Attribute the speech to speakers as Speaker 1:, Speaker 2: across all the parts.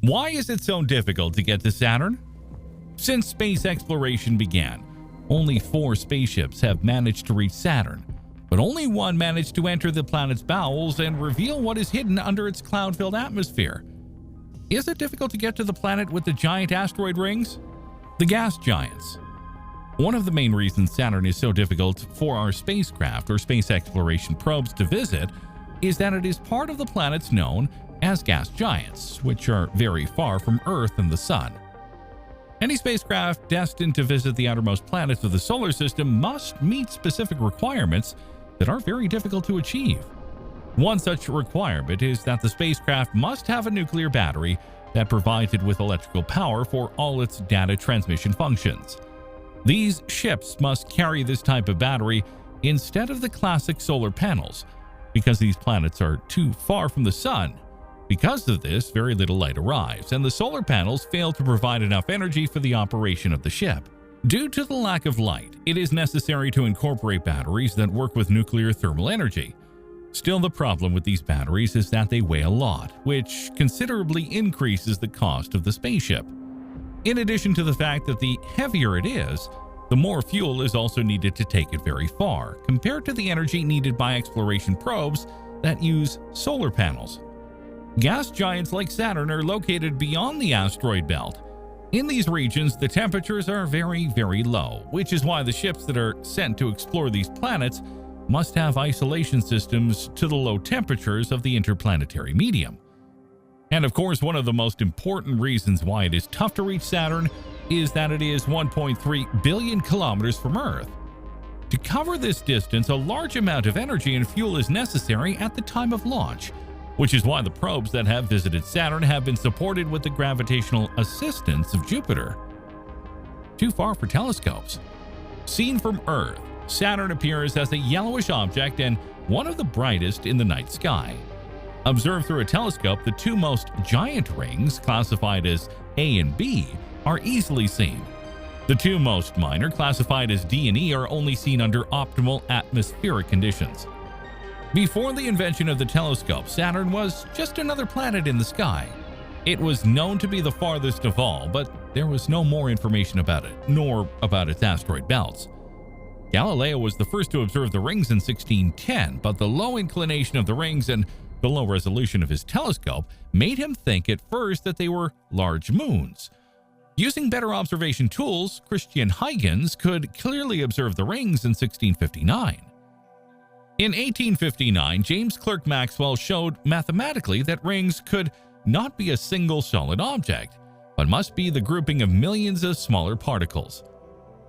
Speaker 1: Why is it so difficult to get to Saturn? Since space exploration began, only 4 spaceships have managed to reach Saturn, but only one managed to enter the planet's bowels and reveal what is hidden under its cloud-filled atmosphere. Is it difficult to get to the planet with the giant asteroid rings? The gas giants. One of the main reasons Saturn is so difficult for our spacecraft or space exploration probes to visit is that it is part of the planets known as gas giants, which are very far from Earth and the Sun. Any spacecraft destined to visit the outermost planets of the solar system must meet specific requirements that are very difficult to achieve. One such requirement is that the spacecraft must have a nuclear battery that provides it with electrical power for all its data transmission functions. These ships must carry this type of battery instead of the classic solar panels, because these planets are too far from the Sun. Because of this, very little light arrives, and the solar panels fail to provide enough energy for the operation of the ship. Due to the lack of light, it is necessary to incorporate batteries that work with nuclear thermal energy. Still, the problem with these batteries is that they weigh a lot, which considerably increases the cost of the spaceship. In addition to the fact that the heavier it is, the more fuel is also needed to take it very far, compared to the energy needed by exploration probes that use solar panels. Gas giants like Saturn are located beyond the asteroid belt. In these regions, the temperatures are very, very low, which is why the ships that are sent to explore these planets must have isolation systems to the low temperatures of the interplanetary medium. And of course, one of the most important reasons why it is tough to reach Saturn is that it is 1.3 billion kilometers from Earth. To cover this distance, a large amount of energy and fuel is necessary at the time of launch, which is why the probes that have visited Saturn have been supported with the gravitational assistance of Jupiter. Too far for telescopes. Seen from Earth, Saturn appears as a yellowish object and one of the brightest in the night sky. Observed through a telescope, the 2 most giant rings, classified as A and B, are easily seen. The 2 most minor, classified as D and E, are only seen under optimal atmospheric conditions. Before the invention of the telescope, Saturn was just another planet in the sky. It was known to be the farthest of all, but there was no more information about it, nor about its asteroid belts. Galileo was the first to observe the rings in 1610, but the low inclination of the rings and the low resolution of his telescope made him think at first that they were large moons. Using better observation tools, Christian Huygens could clearly observe the rings in 1659. In 1859, James Clerk Maxwell showed mathematically that rings could not be a single solid object, but must be the grouping of millions of smaller particles.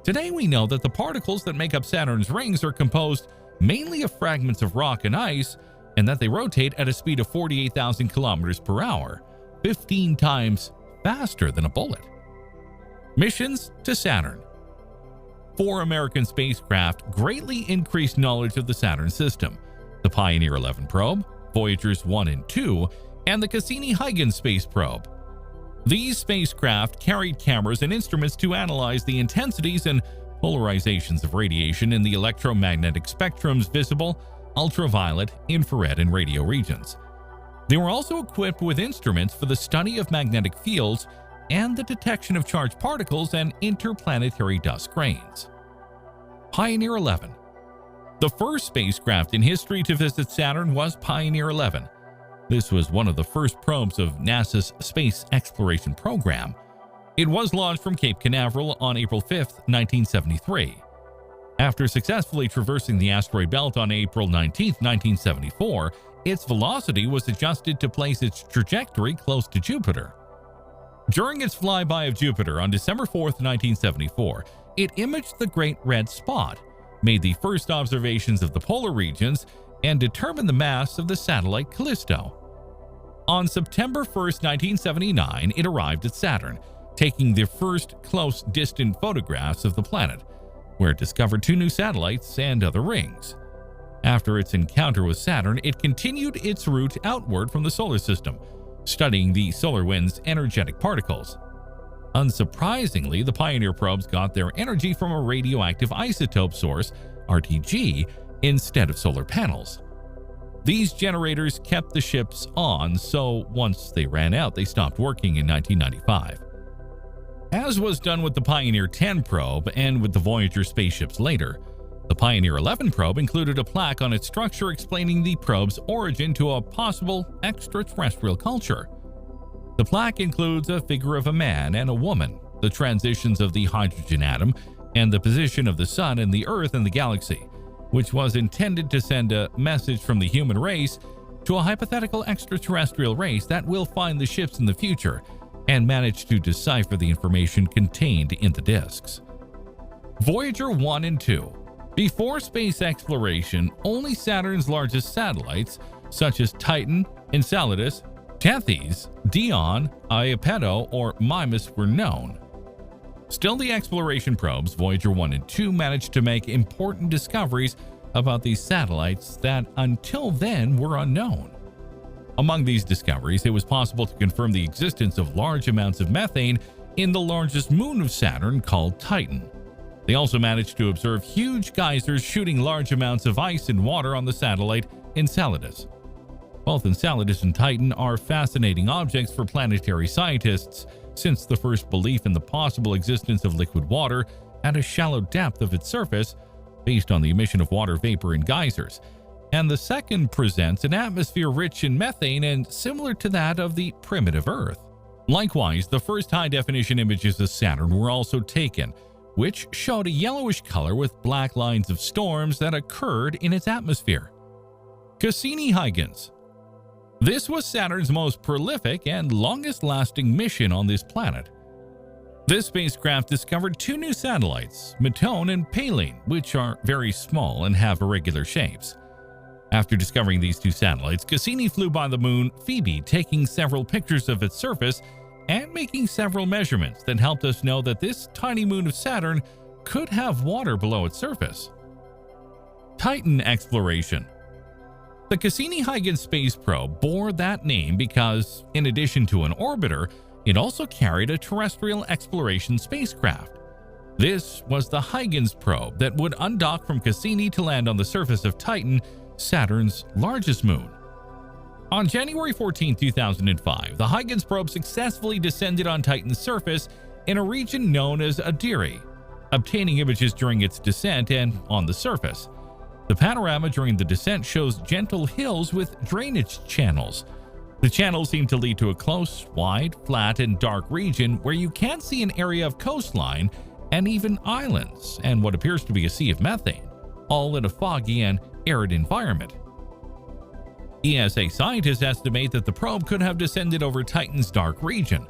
Speaker 1: Today we know that the particles that make up Saturn's rings are composed mainly of fragments of rock and ice, and that they rotate at a speed of 48,000 kilometers per hour, 15 times faster than a bullet. Missions to Saturn. 4 American spacecraft greatly increased knowledge of the Saturn system: the Pioneer 11 probe, Voyagers 1 and 2, and the Cassini-Huygens space probe. These spacecraft carried cameras and instruments to analyze the intensities and polarizations of radiation in the electromagnetic spectrum's visible, ultraviolet, infrared, and radio regions. They were also equipped with instruments for the study of magnetic fields and the detection of charged particles and interplanetary dust grains. Pioneer 11. The first spacecraft in history to visit Saturn was Pioneer 11. This was one of the first probes of NASA's space exploration program. It was launched from Cape Canaveral on April 5, 1973. After successfully traversing the asteroid belt on April 19, 1974, its velocity was adjusted to place its trajectory close to Jupiter. During its flyby of Jupiter on December 4, 1974, it imaged the Great Red Spot, made the first observations of the polar regions, and determined the mass of the satellite Callisto. On September 1, 1979, it arrived at Saturn, taking the first close distant photographs of the planet, where it discovered 2 new satellites and other rings. After its encounter with Saturn, it continued its route outward from the solar system, studying the solar wind's energetic particles. Unsurprisingly, the Pioneer probes got their energy from a radioactive isotope source, RTG, instead of solar panels. These generators kept the ships on, so once they ran out, they stopped working in 1995. As was done with the Pioneer 10 probe and with the Voyager spaceships later, the Pioneer 11 probe included a plaque on its structure explaining the probe's origin to a possible extraterrestrial culture. The plaque includes a figure of a man and a woman, the transitions of the hydrogen atom, and the position of the Sun and the Earth in the galaxy, which was intended to send a message from the human race to a hypothetical extraterrestrial race that will find the ships in the future and manage to decipher the information contained in the disks. Voyager 1 and 2. Before space exploration, only Saturn's largest satellites, such as Titan, Enceladus, Tethys, Dione, Iapeto, or Mimas, were known. Still, the exploration probes, Voyager 1 and 2, managed to make important discoveries about these satellites that until then were unknown. Among these discoveries, it was possible to confirm the existence of large amounts of methane in the largest moon of Saturn, called Titan. They also managed to observe huge geysers shooting large amounts of ice and water on the satellite Enceladus. Both Enceladus and Titan are fascinating objects for planetary scientists, since the first belief in the possible existence of liquid water at a shallow depth of its surface, based on the emission of water vapor in geysers, and the second presents an atmosphere rich in methane and similar to that of the primitive Earth. Likewise, the first high-definition images of Saturn were also taken, which showed a yellowish color with black lines of storms that occurred in its atmosphere. Cassini-Huygens. This was Saturn's most prolific and longest-lasting mission on this planet. This spacecraft discovered two new satellites, Neptune and Pallene, which are very small and have irregular shapes. After discovering these two satellites, Cassini flew by the moon Phoebe, taking several pictures of its surface and making several measurements that helped us know that this tiny moon of Saturn could have water below its surface. Titan exploration. The Cassini-Huygens space probe bore that name because, in addition to an orbiter, it also carried a terrestrial exploration spacecraft. This was the Huygens probe that would undock from Cassini to land on the surface of Titan, Saturn's largest moon. On January 14, 2005, the Huygens probe successfully descended on Titan's surface in a region known as Adiri, obtaining images during its descent and on the surface. The panorama during the descent shows gentle hills with drainage channels. The channels seem to lead to a close, wide, flat, and dark region where you can see an area of coastline and even islands and what appears to be a sea of methane, all in a foggy and arid environment. ESA scientists estimate that the probe could have descended over Titan's dark region.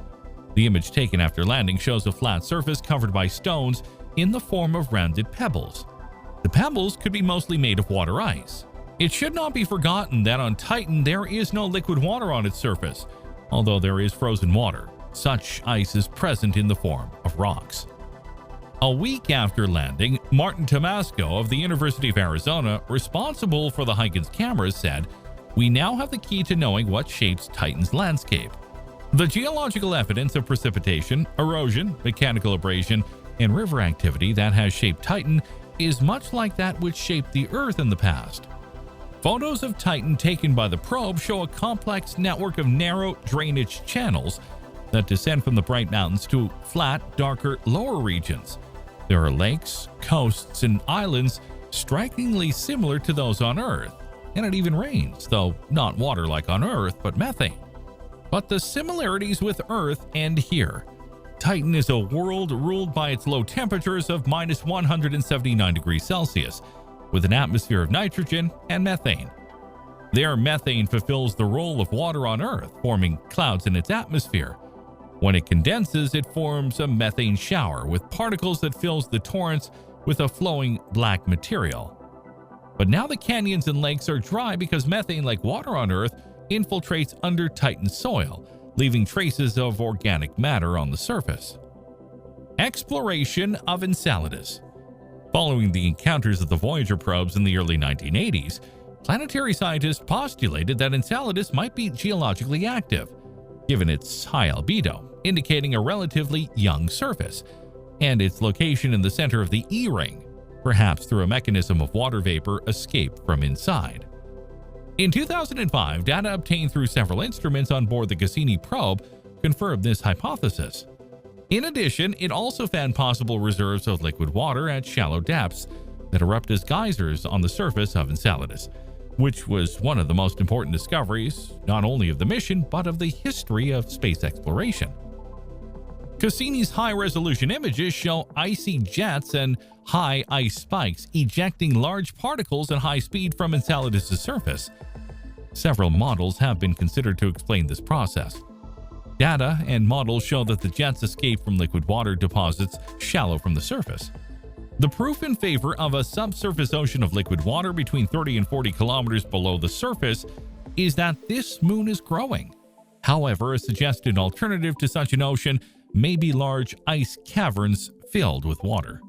Speaker 1: The image taken after landing shows a flat surface covered by stones in the form of rounded pebbles. The pebbles could be mostly made of water ice. It should not be forgotten that on Titan there is no liquid water on its surface, although there is frozen water. Such ice is present in the form of rocks. A week after landing, Martin Tomasco of the University of Arizona, responsible for the Huygens cameras, said, "We now have the key to knowing what shapes Titan's landscape. The geological evidence of precipitation, erosion, mechanical abrasion, and river activity that has shaped Titan is much like that which shaped the Earth in the past." Photos of Titan taken by the probe show a complex network of narrow drainage channels that descend from the Bright Mountains to flat, darker, lower regions. There are lakes, coasts, and islands strikingly similar to those on Earth, and it even rains, though not water like on Earth, but methane. But the similarities with Earth end here. Titan is a world ruled by its low temperatures of minus 179 degrees Celsius, with an atmosphere of nitrogen and methane. There, methane fulfills the role of water on Earth, forming clouds in its atmosphere. When it condenses, it forms a methane shower with particles that fills the torrents with a flowing black material. But now the canyons and lakes are dry because methane, like water on Earth, infiltrates under Titan's soil, leaving traces of organic matter on the surface. Exploration of Enceladus. Following the encounters of the Voyager probes in the early 1980s, planetary scientists postulated that Enceladus might be geologically active, given its high albedo, indicating a relatively young surface, and its location in the center of the E-ring, perhaps through a mechanism of water vapor escape from inside. In 2005, data obtained through several instruments on board the Cassini probe confirmed this hypothesis. In addition, it also found possible reserves of liquid water at shallow depths that erupt as geysers on the surface of Enceladus, which was one of the most important discoveries, not only of the mission, but of the history of space exploration. Cassini's high-resolution images show icy jets and high ice spikes ejecting large particles at high speed from Enceladus' surface. Several models have been considered to explain this process. Data and models show that the jets escape from liquid water deposits shallow from the surface. The proof in favor of a subsurface ocean of liquid water between 30 and 40 kilometers below the surface is that this moon is growing. However, a suggested alternative to such an ocean may be large ice caverns filled with water.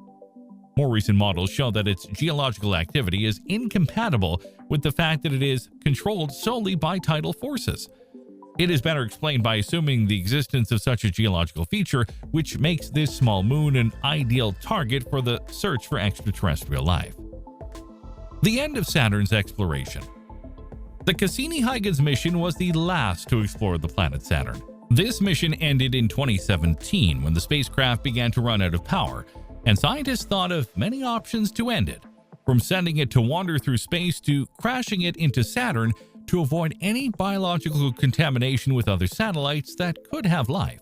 Speaker 1: More recent models show that its geological activity is incompatible with the fact that it is controlled solely by tidal forces. It is better explained by assuming the existence of such a geological feature, which makes this small moon an ideal target for the search for extraterrestrial life. The end of Saturn's exploration. The Cassini-Huygens mission was the last to explore the planet Saturn. This mission ended in 2017 when the spacecraft began to run out of power, and scientists thought of many options to end it, from sending it to wander through space to crashing it into Saturn to avoid any biological contamination with other satellites that could have life.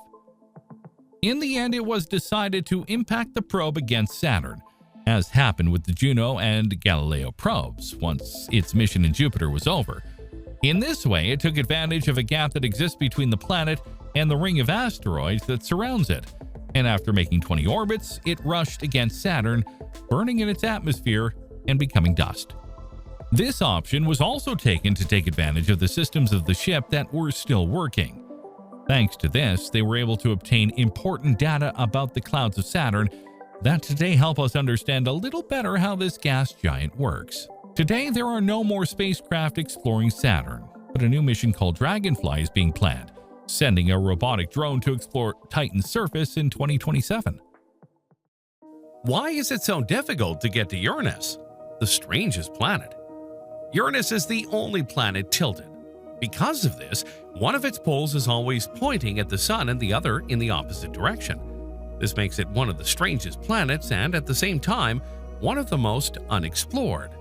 Speaker 1: In the end, it was decided to impact the probe against Saturn, as happened with the Juno and Galileo probes once its mission in Jupiter was over. In this way, it took advantage of a gap that exists between the planet and the ring of asteroids that surrounds it, and after making 20 orbits, it rushed against Saturn, burning in its atmosphere and becoming dust. This option was also taken to take advantage of the systems of the ship that were still working. Thanks to this, they were able to obtain important data about the clouds of Saturn that today help us understand a little better how this gas giant works. Today, there are no more spacecraft exploring Saturn, but a new mission called Dragonfly is being planned, sending a robotic drone to explore Titan's surface in 2027.
Speaker 2: Why is it so difficult to get to Uranus, the strangest planet? Uranus is the only planet tilted. Because of this, one of its poles is always pointing at the Sun and the other in the opposite direction. This makes it one of the strangest planets and, at the same time, one of the most unexplored.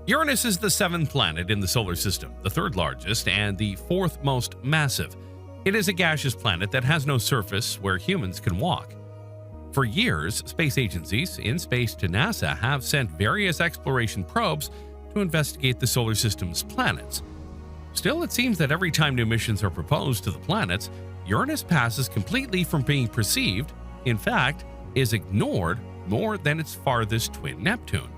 Speaker 2: Uranus is the seventh planet in the solar system, the third largest and the fourth most massive. It is a gaseous planet that has no surface where humans can walk. For years, space agencies, in space to NASA, have sent various exploration probes to investigate the solar system's planets. Still, it seems that every time new missions are proposed to the planets, Uranus passes completely from being perceived, in fact, is ignored more than its farthest twin Neptune.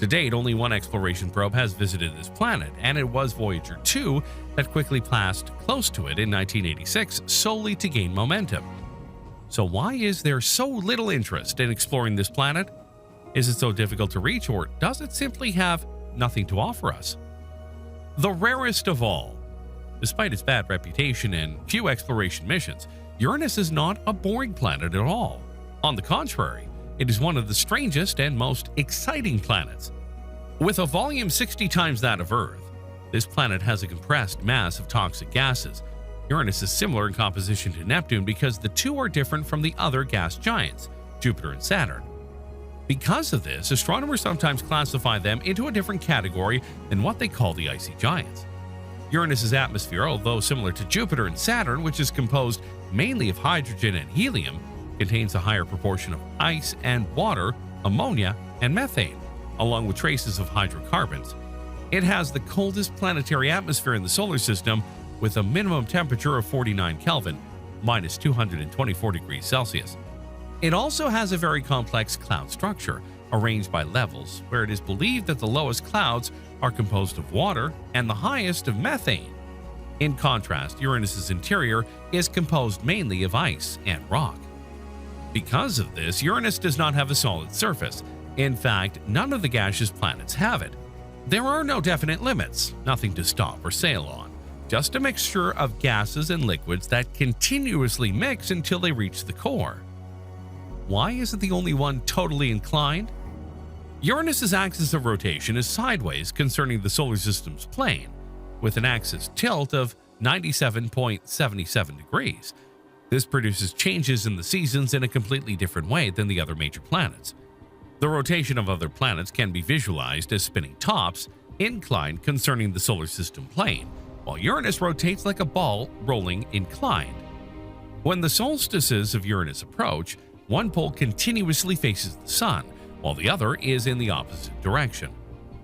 Speaker 2: To date, only one exploration probe has visited this planet, and it was Voyager 2 that quickly passed close to it in 1986 solely to gain momentum. So why is there so little interest in exploring this planet? Is it so difficult to reach, or does it simply have nothing to offer us? The rarest of all. Despite its bad reputation and few exploration missions, Uranus is not a boring planet at all. On the contrary, it is one of the strangest and most exciting planets. With a volume 60 times that of Earth, this planet has a compressed mass of toxic gases. Uranus is similar in composition to Neptune because the two are different from the other gas giants, Jupiter and Saturn. Because of this, astronomers sometimes classify them into a different category than what they call the icy giants. Uranus's atmosphere, although similar to Jupiter and Saturn, which is composed mainly of hydrogen and helium, contains a higher proportion of ice and water, ammonia, and methane, along with traces of hydrocarbons. It has the coldest planetary atmosphere in the solar system, with a minimum temperature of 49 Kelvin, minus 224 degrees Celsius. It also has a very complex cloud structure, arranged by levels, where it is believed that the lowest clouds are composed of water and the highest of methane. In contrast, Uranus's interior is composed mainly of ice and rock. Because of this, Uranus does not have a solid surface. In fact, none of the gaseous planets have it. There are no definite limits, nothing to stop or sail on, just a mixture of gases and liquids that continuously mix until they reach the core. Why is it the only one totally inclined? Uranus's axis of rotation is sideways concerning the solar system's plane. with an axis tilt of 97.77 degrees. This produces changes in the seasons in a completely different way than the other major planets. The rotation of other planets can be visualized as spinning tops, inclined concerning the solar system plane, while Uranus rotates like a ball rolling inclined. When the solstices of Uranus approach, one pole continuously faces the Sun, while the other is in the opposite direction.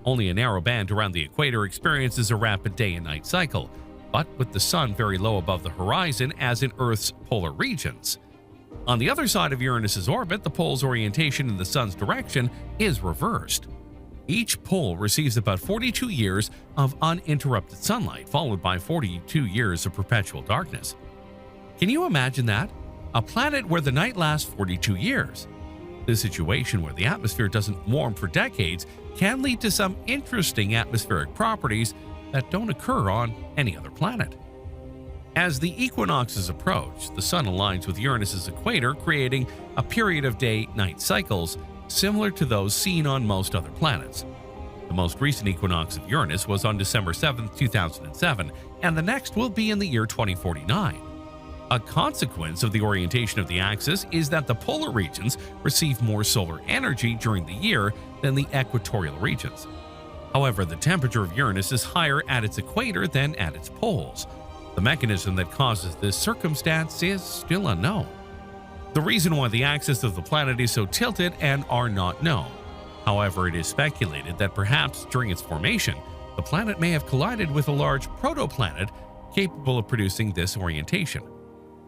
Speaker 2: Only a narrow band around the equator experiences a rapid day and night cycle, but with the Sun very low above the horizon as in Earth's polar regions. On the other side of Uranus's orbit, the pole's orientation in the Sun's direction is reversed. Each pole receives about 42 years of uninterrupted sunlight, followed by 42 years of perpetual darkness. Can you imagine that? A planet where the night lasts 42 years. This situation where the atmosphere doesn't warm for decades can lead to some interesting atmospheric properties that don't occur on any other planet. As the equinoxes approach, the Sun aligns with Uranus's equator, creating a period of day-night cycles similar to those seen on most other planets. The most recent equinox of Uranus was on December 7, 2007, and the next will be in the year 2049. A consequence of the orientation of the axis is that the polar regions receive more solar energy during the year than the equatorial regions. However, the temperature of Uranus is higher at its equator than at its poles. The mechanism that causes this circumstance is still unknown. The reason why the axis of the planet is so tilted and are not known. However, it is speculated that perhaps during its formation, the planet may have collided with a large protoplanet capable of producing this orientation.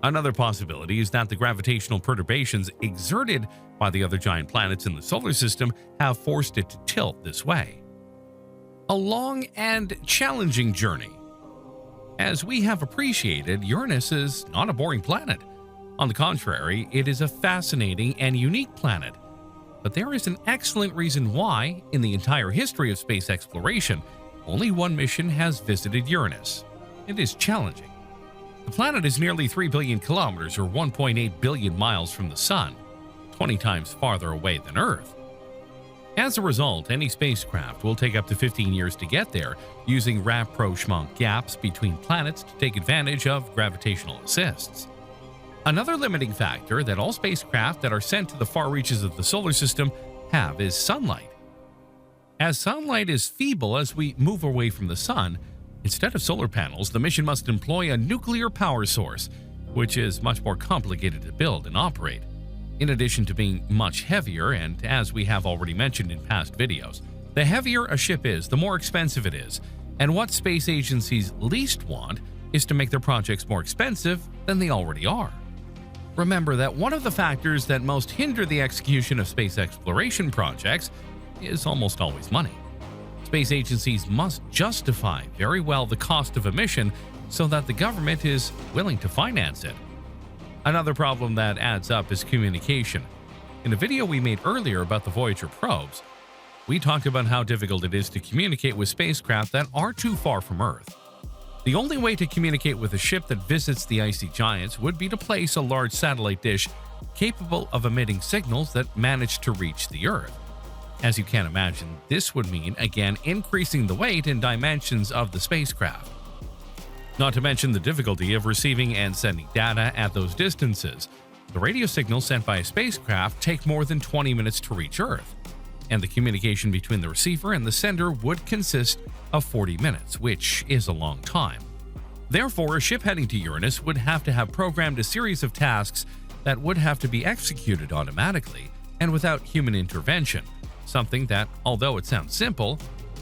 Speaker 2: Another possibility is that the gravitational perturbations exerted by the other giant planets in the solar system have forced it to tilt this way. A long and challenging journey. As we have appreciated, Uranus is not a boring planet. On the contrary, it is a fascinating and unique planet. But there is an excellent reason why, in the entire history of space exploration, only one mission has visited Uranus. It is challenging. The planet is nearly 3 billion kilometers or 1.8 billion miles from the Sun, 20 times farther away than Earth. As a result, any spacecraft will take up to 15 years to get there, using rapprochement gaps between planets to take advantage of gravitational assists. Another limiting factor that all spacecraft that are sent to the far reaches of the solar system have is sunlight. As sunlight is feeble as we move away from the Sun, instead of solar panels, the mission must employ a nuclear power source, which is much more complicated to build and operate. In addition to being much heavier, and as we have already mentioned in past videos, the heavier a ship is, the more expensive it is, and what space agencies least want is to make their projects more expensive than they already are. Remember that one of the factors that most hinder the execution of space exploration projects is almost always money. Space agencies must justify very well the cost of a mission so that the government is willing to finance it. Another problem that adds up is communication. In a video we made earlier about the Voyager probes, we talked about how difficult it is to communicate with spacecraft that are too far from Earth. The only way to communicate with a ship that visits the icy giants would be to place a large satellite dish capable of emitting signals that manage to reach the Earth. As you can imagine, this would mean, again, increasing the weight and dimensions of the spacecraft. Not to mention the difficulty of receiving and sending data at those distances. The radio signals sent by a spacecraft take more than 20 minutes to reach Earth, and the communication between the receiver and the sender would consist of 40 minutes, which is a long time. Therefore, a ship heading to Uranus would have to have programmed a series of tasks that would have to be executed automatically and without human intervention, something that, although it sounds simple,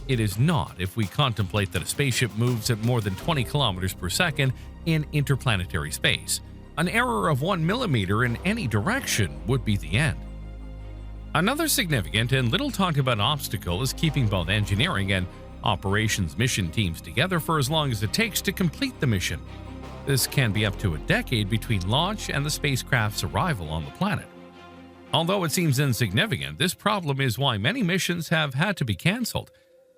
Speaker 2: it is not if we contemplate that a spaceship moves at more than 20 kilometers per second in interplanetary space. An error of 1 millimeter in any direction would be the end. Another significant and little talked about obstacle is keeping both engineering and operations mission teams together for as long as it takes to complete the mission. This can be up to a decade between launch and the spacecraft's arrival on the planet. Although it seems insignificant, this problem is why many missions have had to be cancelled.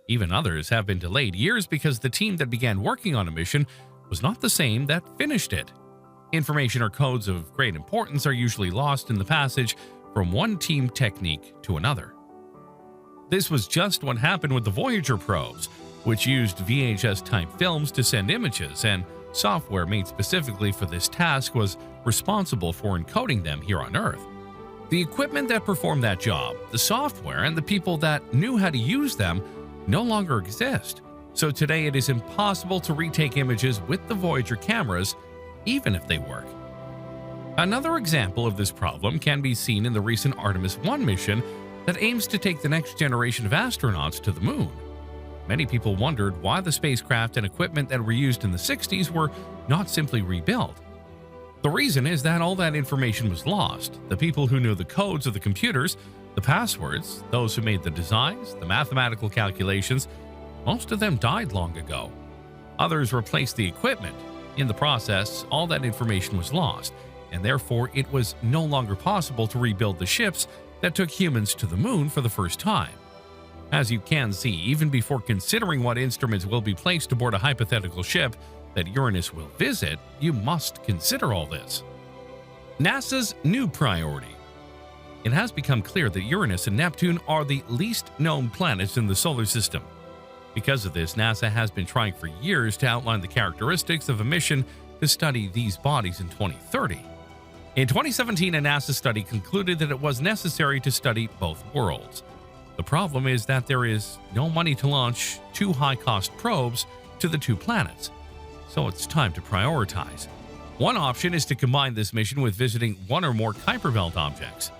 Speaker 2: Even others have been delayed years because the team that began working on a mission was not the same that finished it. Information or codes of great importance are usually lost in the passage from one team technique to another. This was just what happened with the Voyager probes. which used VHS-type films to send images, and software made specifically for this task was responsible for encoding them here on Earth. The equipment that performed that job, the software, and the people that knew how to use them no longer exist. So today it is impossible to retake images with the Voyager cameras, even if they work. Another example of this problem can be seen in the recent Artemis 1 mission that aims to take the next generation of astronauts to the moon. Many people wondered why the spacecraft and equipment that were used in the 60s were not simply rebuilt. The reason is that all that information was lost. The people who knew the codes of the computers, the passwords, those who made the designs, the mathematical calculations, most of them died long ago. Others replaced the equipment. In the process, all that information was lost, and therefore it was no longer possible to rebuild the ships that took humans to the moon for the first time. As you can see, even before considering what instruments will be placed aboard a hypothetical ship that Uranus will visit, you must consider all this. NASA's new priority. It has become clear that Uranus and Neptune are the least known planets in the solar system. Because of this, NASA has been trying for years to outline the characteristics of a mission to study these bodies in 2030. In 2017, a NASA study concluded that it was necessary to study both worlds. The problem is that there is no money to launch two high-cost probes to the two planets, so it's time to prioritize. One option is to combine this mission with visiting one or more Kuiper Belt objects.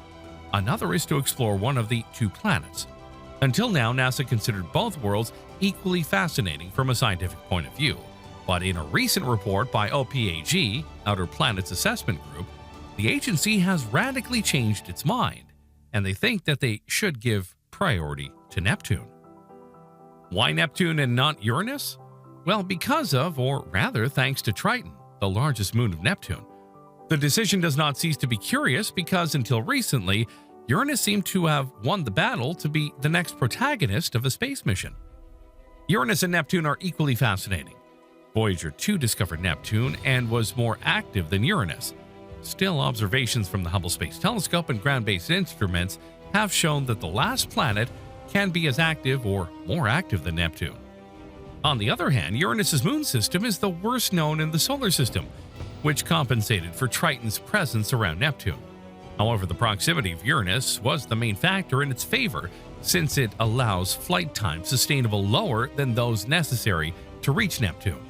Speaker 2: Another is to explore one of the two planets. Until now, NASA considered both worlds equally fascinating from a scientific point of view, but in a recent report by OPAG, Outer Planets Assessment Group, the agency has radically changed its mind, and they think that they should give priority to Neptune. Why Neptune and not Uranus? Well, because of, or rather thanks to Triton, the largest moon of Neptune. The decision does not cease to be curious because until recently, Uranus seemed to have won the battle to be the next protagonist of a space mission. Uranus and Neptune are equally fascinating. Voyager 2 discovered Neptune and was more active than Uranus. Still, observations from the Hubble Space Telescope and ground-based instruments have shown that the last planet can be as active or more active than Neptune. On the other hand, Uranus's moon system is the worst known in the solar system, which compensated for Triton's presence around Neptune. However, the proximity of Uranus was the main factor in its favor, since it allows flight times sustainable lower than those necessary to reach Neptune.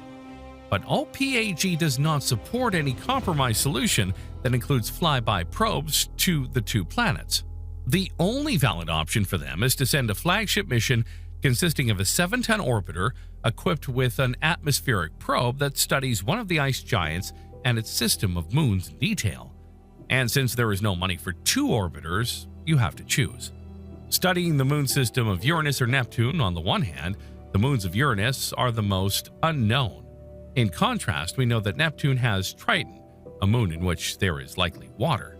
Speaker 2: But OPAG does not support any compromise solution that includes flyby probes to the two planets. The only valid option for them is to send a flagship mission consisting of a 7-ton orbiter equipped with an atmospheric probe that studies one of the ice giants and its system of moons in detail. And since there is no money for two orbiters, you have to choose. Studying the moon system of Uranus or Neptune on the one hand, the moons of Uranus are the most unknown. In contrast, we know that Neptune has Triton, a moon in which there is likely water.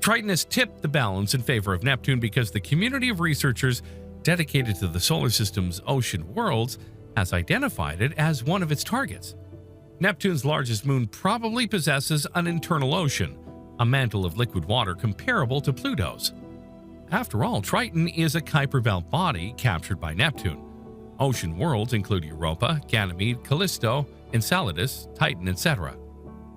Speaker 2: Triton has tipped the balance in favor of Neptune because the community of researchers dedicated to the solar system's ocean worlds has identified it as one of its targets. Neptune's largest moon probably possesses an internal ocean, a mantle of liquid water comparable to Pluto's. After all, Triton is a Kuiper Belt body captured by Neptune. Ocean worlds include Europa, Ganymede, Callisto, Enceladus, Titan, etc.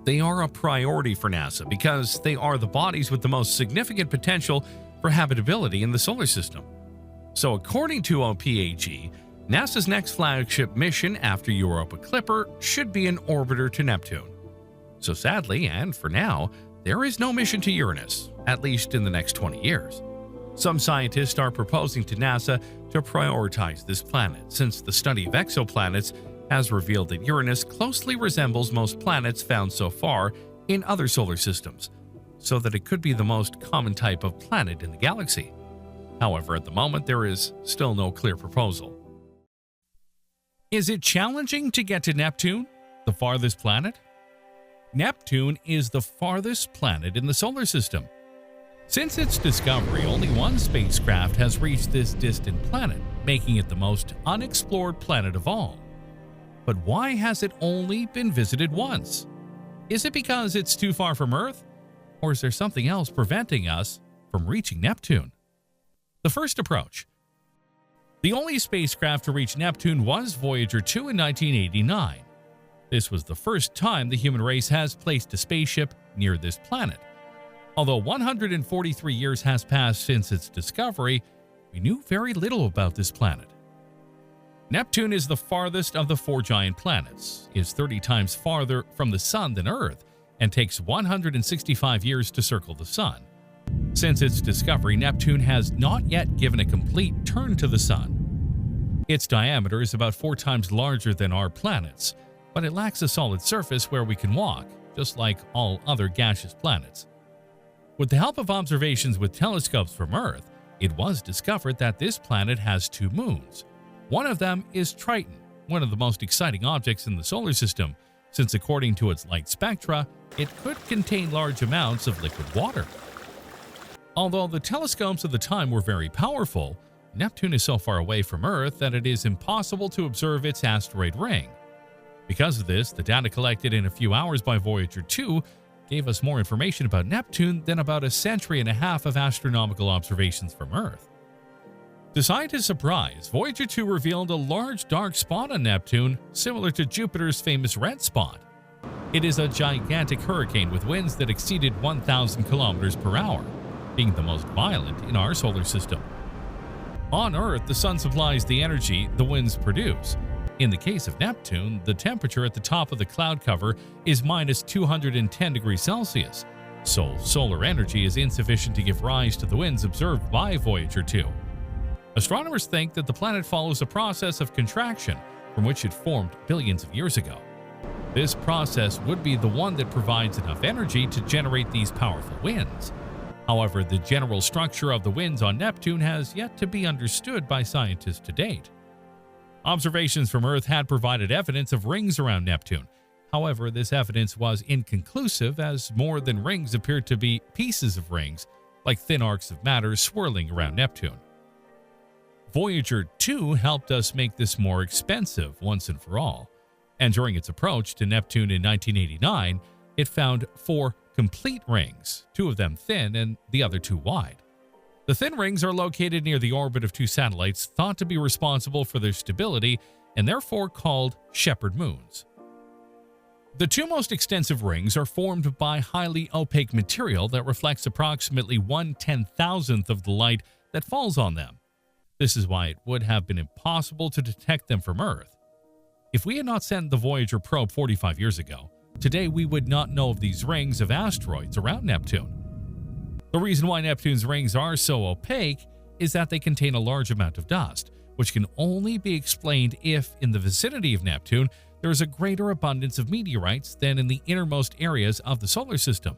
Speaker 2: They are a priority for NASA because they are the bodies with the most significant potential for habitability in the solar system. So according to OPAG, NASA's next flagship mission after Europa Clipper should be an orbiter to Neptune. So sadly, and for now, there is no mission to Uranus, at least in the next 20 years. Some scientists are proposing to NASA to prioritize this planet, since the study of exoplanets has revealed that Uranus closely resembles most planets found so far in other solar systems, so that it could be the most common type of planet in the galaxy. However, at the moment, there is still no clear proposal. Is it challenging to get to Neptune, the farthest planet? Neptune is the farthest planet in the solar system. Since its discovery, only one spacecraft has reached this distant planet, making it the most unexplored planet of all. But why has it only been visited once? Is it because it's too far from Earth? Or is there something else preventing us from reaching Neptune? The first approach.
Speaker 1: The only spacecraft to reach Neptune was Voyager 2 in 1989. This was the first time the human race has placed a spaceship near this planet. Although 143 years has passed since its discovery, we knew very little about this planet. Neptune is the farthest of the four giant planets, is 30 times farther from the Sun than Earth, and takes 165 years to circle the Sun. Since its discovery, Neptune has not yet given a complete turn to the Sun. Its diameter is about 4 times larger than our planets, but it lacks a solid surface where we can walk, just like all other gaseous planets. With the help of observations with telescopes from Earth, it was discovered that this planet has 2 moons. One of them is Triton, one of the most exciting objects in the solar system, since according to its light spectra, it could contain large amounts of liquid water. Although the telescopes of the time were very powerful, Neptune is so far away from Earth that it is impossible to observe its asteroid ring. Because of this, the data collected in a few hours by Voyager 2 gave us more information about Neptune than about a century and a half of astronomical observations from Earth. To scientists' surprise, Voyager 2 revealed a large dark spot on Neptune similar to Jupiter's famous red spot. It is a gigantic hurricane with winds that exceeded 1,000 kilometers per hour, being the most violent in our solar system. On Earth, the Sun supplies the energy the winds produce. In the case of Neptune, the temperature at the top of the cloud cover is minus 210 degrees Celsius, so solar energy is insufficient to give rise to the winds observed by Voyager 2. Astronomers think that the planet follows a process of contraction from which it formed billions of years ago. This process would be the one that provides enough energy to generate these powerful winds. However, the general structure of the winds on Neptune has yet to be understood by scientists to date. Observations from Earth had provided evidence of rings around Neptune. However, this evidence was inconclusive, as more than rings appeared to be pieces of rings, like thin arcs of matter swirling around Neptune. Voyager 2 helped us make this more expensive once and for all, and during its approach to Neptune in 1989, it found 4 complete rings, 2 of them thin and the other 2 wide. The thin rings are located near the orbit of 2 satellites thought to be responsible for their stability and therefore called shepherd moons. The 2 most extensive rings are formed by highly opaque material that reflects approximately 1/10,000th of the light that falls on them. This is why it would have been impossible to detect them from Earth. If we had not sent the Voyager probe 45 years ago, today we would not know of these rings of asteroids around Neptune. The reason why Neptune's rings are so opaque is that they contain a large amount of dust, which can only be explained if, in the vicinity of Neptune, there is a greater abundance of meteorites than in the innermost areas of the solar system.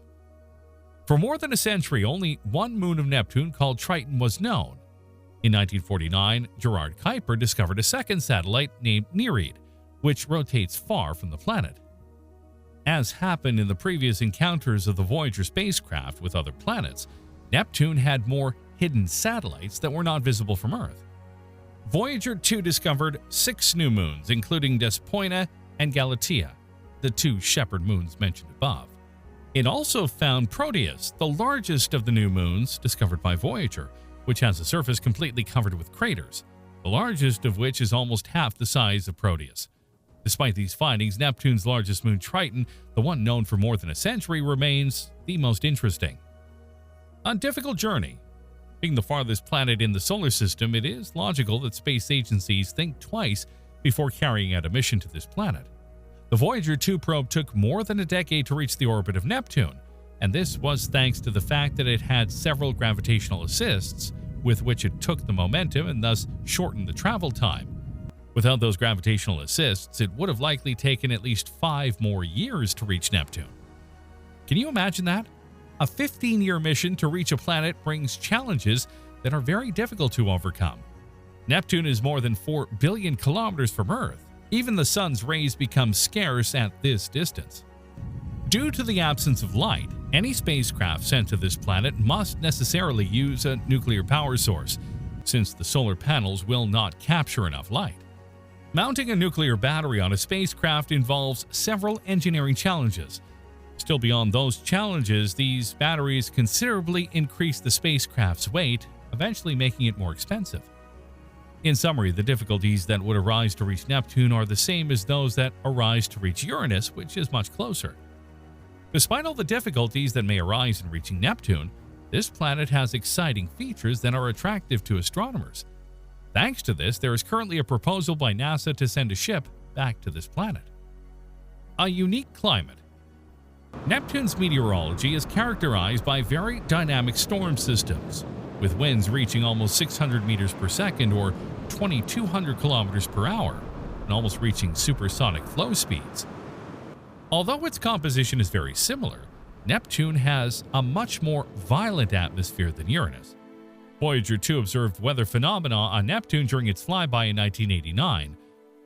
Speaker 1: For more than a century, only one moon of Neptune, called Triton, was known. In 1949, Gerard Kuiper discovered a second satellite named Nereid, which rotates far from the planet. As happened in the previous encounters of the Voyager spacecraft with other planets, Neptune had more hidden satellites that were not visible from Earth. Voyager 2 discovered 6 new moons, including Despoina and Galatea, the 2 shepherd moons mentioned above. It also found Proteus, the largest of the new moons discovered by Voyager, which has a surface completely covered with craters, the largest of which is almost half the size of Proteus. Despite these findings, Neptune's largest moon, Triton, the one known for more than a century, remains the most interesting. A difficult journey. Being the farthest planet in the solar system, it is logical that space agencies think twice before carrying out a mission to this planet. The Voyager 2 probe took more than a decade to reach the orbit of Neptune, and this was thanks to the fact that it had several gravitational assists with which it took the momentum and thus shortened the travel time. Without those gravitational assists, it would have likely taken at least 5 more years to reach Neptune. Can you imagine that? A 15-year mission to reach a planet brings challenges that are very difficult to overcome. Neptune is more than 4 billion kilometers from Earth. Even the sun's rays become scarce at this distance. Due to the absence of light, any spacecraft sent to this planet must necessarily use a nuclear power source, since the solar panels will not capture enough light. Mounting a nuclear battery on a spacecraft involves several engineering challenges. Still beyond those challenges, these batteries considerably increase the spacecraft's weight, eventually making it more expensive. In summary, the difficulties that would arise to reach Neptune are the same as those that arise to reach Uranus, which is much closer. Despite all the difficulties that may arise in reaching Neptune, this planet has exciting features that are attractive to astronomers. Thanks to this, there is currently a proposal by NASA to send a ship back to this planet. A unique climate. Neptune's meteorology is characterized by very dynamic storm systems, with winds reaching almost 600 meters per second or 2,200 kilometers per hour, and almost reaching supersonic flow speeds. Although its composition is very similar, Neptune has a much more violent atmosphere than Uranus. Voyager 2 observed weather phenomena on Neptune during its flyby in 1989,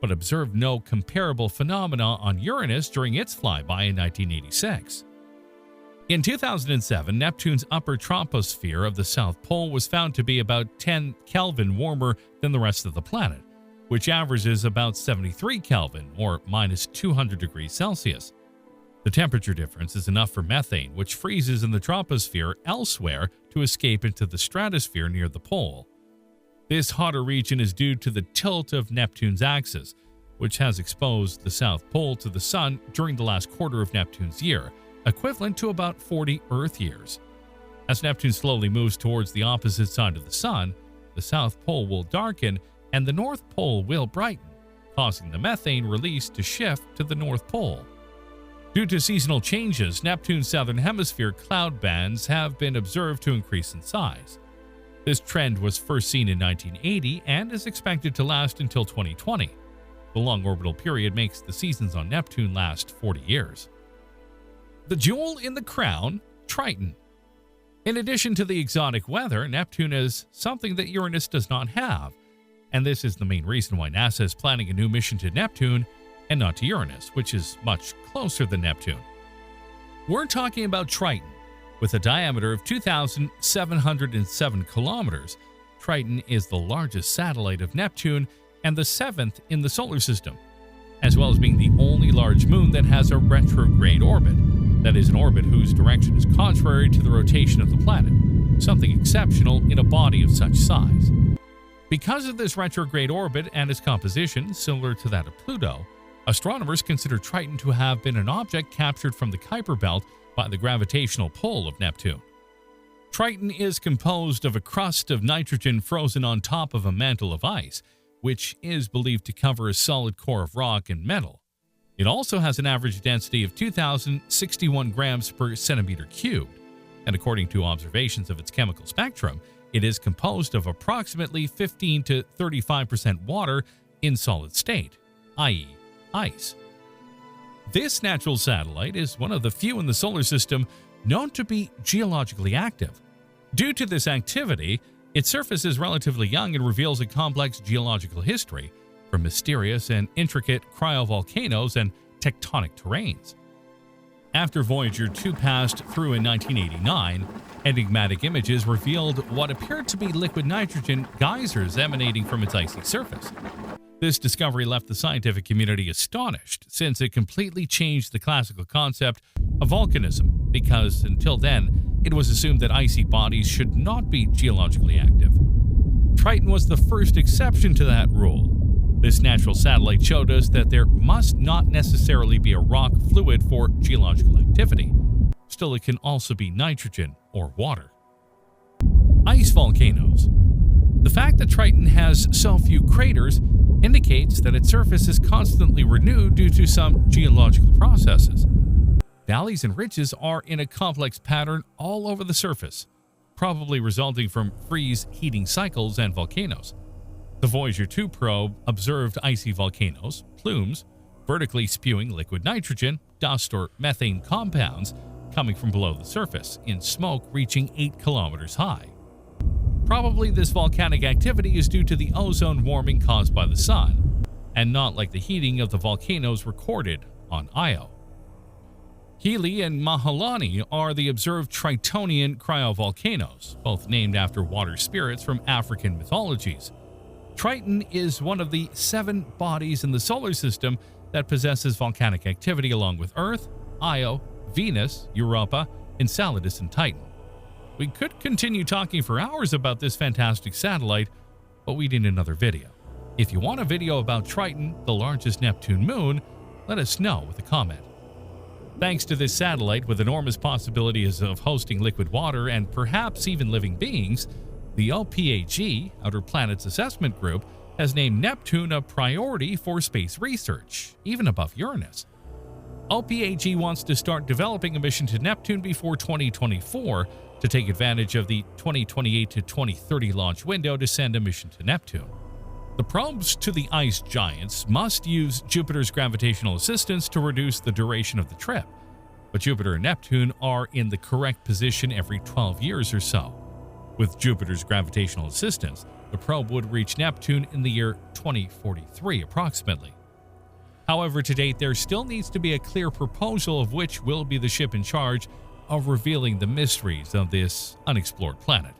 Speaker 1: but observed no comparable phenomena on Uranus during its flyby in 1986. In 2007, Neptune's upper troposphere of the South Pole was found to be about 10 Kelvin warmer than the rest of the planet, which averages about 73 Kelvin or minus 200 degrees Celsius. The temperature difference is enough for methane, which freezes in the troposphere elsewhere, to escape into the stratosphere near the pole. This hotter region is due to the tilt of Neptune's axis, which has exposed the South Pole to the Sun during the last quarter of Neptune's year, equivalent to about 40 Earth years. As Neptune slowly moves towards the opposite side of the Sun, the South Pole will darken and the North Pole will brighten, causing the methane release to shift to the North Pole. Due to seasonal changes, Neptune's southern hemisphere cloud bands have been observed to increase in size. This trend was first seen in 1980 and is expected to last until 2020. The long orbital period makes the seasons on Neptune last 40 years. The jewel in the crown, Triton. In addition to the exotic weather, Neptune is something that Uranus does not have, and this is the main reason why NASA is planning a new mission to Neptune and not to Uranus, which is much closer than Neptune. We're talking about Triton. With a diameter of 2,707 kilometers, Triton is the largest satellite of Neptune and the seventh in the solar system, as well as being the only large moon that has a retrograde orbit, that is, an orbit whose direction is contrary to the rotation of the planet, something exceptional in a body of such size. Because of this retrograde orbit and its composition similar to that of Pluto, astronomers consider Triton to have been an object captured from the Kuiper Belt by the gravitational pull of Neptune. Triton is composed of a crust of nitrogen frozen on top of a mantle of ice, which is believed to cover a solid core of rock and metal. It also has an average density of 2,061 grams per centimeter cubed, and according to observations of its chemical spectrum, it is composed of approximately 15 to 35% water in solid state, i.e., ice. This natural satellite is one of the few in the solar system known to be geologically active. Due to this activity, its surface is relatively young and reveals a complex geological history, from mysterious and intricate cryovolcanoes and tectonic terrains. After Voyager 2 passed through in 1989, enigmatic images revealed what appeared to be liquid nitrogen geysers emanating from its icy surface. This discovery left the scientific community astonished, since it completely changed the classical concept of volcanism, because until then, it was assumed that icy bodies should not be geologically active. Triton was the first exception to that rule. This natural satellite showed us that there must not necessarily be a rock fluid for geological activity. Still, it can also be nitrogen or water. Ice volcanoes. The fact that Triton has so few craters indicates that its surface is constantly renewed due to some geological processes. Valleys and ridges are in a complex pattern all over the surface, probably resulting from freeze-heating cycles and volcanoes. The Voyager 2 probe observed icy volcanoes, plumes, vertically spewing liquid nitrogen, dust, or methane compounds coming from below the surface, in smoke reaching 8 kilometers high. Probably this volcanic activity is due to the ozone warming caused by the sun, and not like the heating of the volcanoes recorded on Io. Healy and Mahalani are the observed Tritonian cryovolcanoes, both named after water spirits from African mythologies. Triton is one of the 7 bodies in the solar system that possesses volcanic activity along with Earth, Io, Venus, Europa, Enceladus, and Titan. We could continue talking for hours about this fantastic satellite, but we need another video. If you want a video about Triton, the largest Neptune moon, let us know with a comment. Thanks to this satellite with enormous possibilities of hosting liquid water and perhaps even living beings, the LPAG, Outer Planets Assessment Group, has named Neptune a priority for space research, even above Uranus. LPAG wants to start developing a mission to Neptune before 2024 to take advantage of the 2028 to 2030 launch window to send a mission to Neptune. The probes to the ice giants must use Jupiter's gravitational assistance to reduce the duration of the trip, but Jupiter and Neptune are in the correct position every 12 years or so. With Jupiter's gravitational assistance, the probe would reach Neptune in the year 2043 approximately. However, to date, there still needs to be a clear proposal of which will be the ship in charge of revealing the mysteries of this unexplored planet.